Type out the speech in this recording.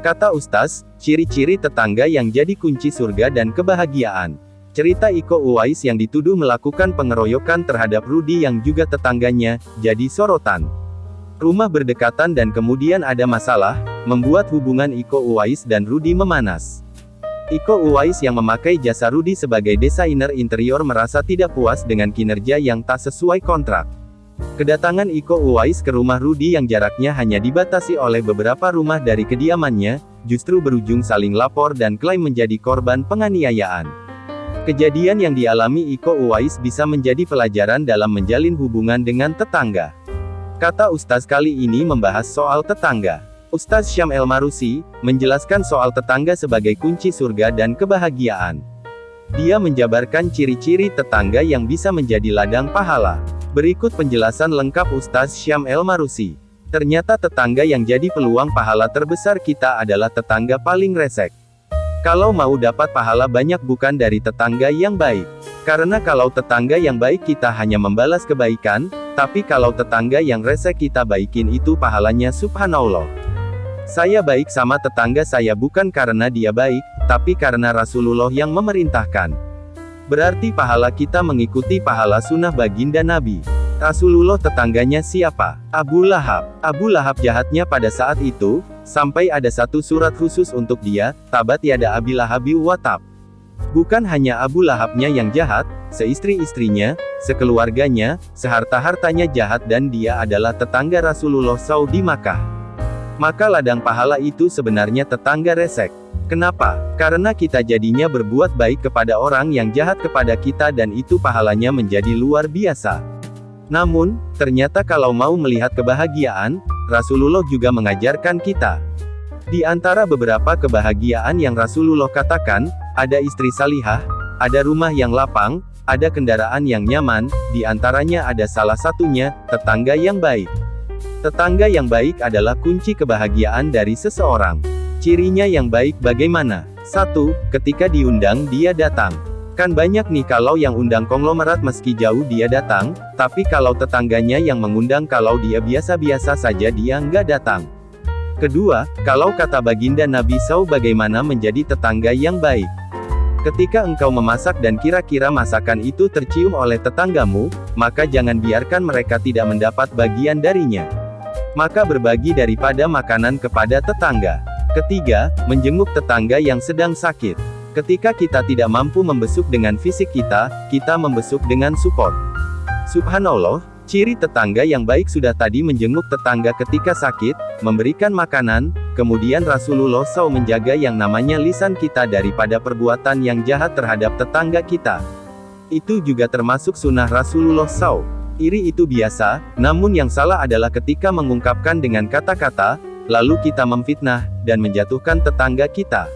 Kata Ustaz, ciri-ciri tetangga yang jadi kunci surga dan kebahagiaan. Cerita Iko Uwais yang dituduh melakukan pengeroyokan terhadap Rudi yang juga tetangganya, jadi sorotan. Rumah berdekatan dan kemudian ada masalah, membuat hubungan Iko Uwais dan Rudi memanas. Iko Uwais yang memakai jasa Rudi sebagai desainer interior merasa tidak puas dengan kinerja yang tak sesuai kontrak. Kedatangan Iko Uwais ke rumah Rudi yang jaraknya hanya dibatasi oleh beberapa rumah dari kediamannya, justru berujung saling lapor dan klaim menjadi korban penganiayaan. Kejadian yang dialami Iko Uwais bisa menjadi pelajaran dalam menjalin hubungan dengan tetangga. Kata Ustaz kali ini membahas soal tetangga. Ustaz Syam El-Marusi, menjelaskan soal tetangga sebagai kunci surga dan kebahagiaan. Dia menjabarkan ciri-ciri tetangga yang bisa menjadi ladang pahala. Berikut penjelasan lengkap Ustaz Syam El-Marusi. Ternyata tetangga yang jadi peluang pahala terbesar kita adalah tetangga paling resek. Kalau mau dapat pahala banyak bukan dari tetangga yang baik. Karena kalau tetangga yang baik kita hanya membalas kebaikan, tapi kalau tetangga yang resek kita baikin itu pahalanya subhanallah. Saya baik sama tetangga saya bukan karena dia baik, tapi karena Rasulullah yang memerintahkan. Berarti pahala kita mengikuti pahala sunnah baginda Nabi. Rasulullah tetangganya siapa? Abu Lahab. Abu Lahab jahatnya pada saat itu, sampai ada satu surat khusus untuk dia, tabat yada Abi Lahabi wa tab. Bukan hanya Abu Lahabnya yang jahat, seistri-istrinya, sekeluarganya, seharta-hartanya jahat dan dia adalah tetangga Rasulullah SAW di Makkah. Maka ladang pahala itu sebenarnya tetangga resek. Kenapa? Karena kita jadinya berbuat baik kepada orang yang jahat kepada kita dan itu pahalanya menjadi luar biasa. Namun, ternyata kalau mau melihat kebahagiaan, Rasulullah juga mengajarkan kita. Di antara beberapa kebahagiaan yang Rasulullah katakan, ada istri salihah, ada rumah yang lapang, ada kendaraan yang nyaman, di antaranya ada salah satunya, tetangga yang baik. Tetangga yang baik adalah kunci kebahagiaan dari seseorang. Cirinya yang baik bagaimana? 1. Ketika diundang dia datang. Kan banyak nih kalau yang undang konglomerat meski jauh dia datang, tapi kalau tetangganya yang mengundang kalau dia biasa-biasa saja dia nggak datang. Kedua, kalau kata baginda Nabi SAW bagaimana menjadi tetangga yang baik. Ketika engkau memasak dan kira-kira masakan itu tercium oleh tetanggamu, maka jangan biarkan mereka tidak mendapat bagian darinya. Maka berbagi daripada makanan kepada tetangga. Ketiga, menjenguk tetangga yang sedang sakit. Ketika kita tidak mampu membesuk dengan fisik kita membesuk dengan support. Subhanallah, ciri tetangga yang baik sudah tadi menjenguk tetangga ketika sakit, memberikan makanan, kemudian Rasulullah SAW menjaga yang namanya lisan kita daripada perbuatan yang jahat terhadap tetangga kita. Itu juga termasuk sunnah Rasulullah SAW. Iri itu biasa, namun yang salah adalah ketika mengungkapkan dengan kata-kata, lalu kita memfitnah, dan menjatuhkan tetangga kita.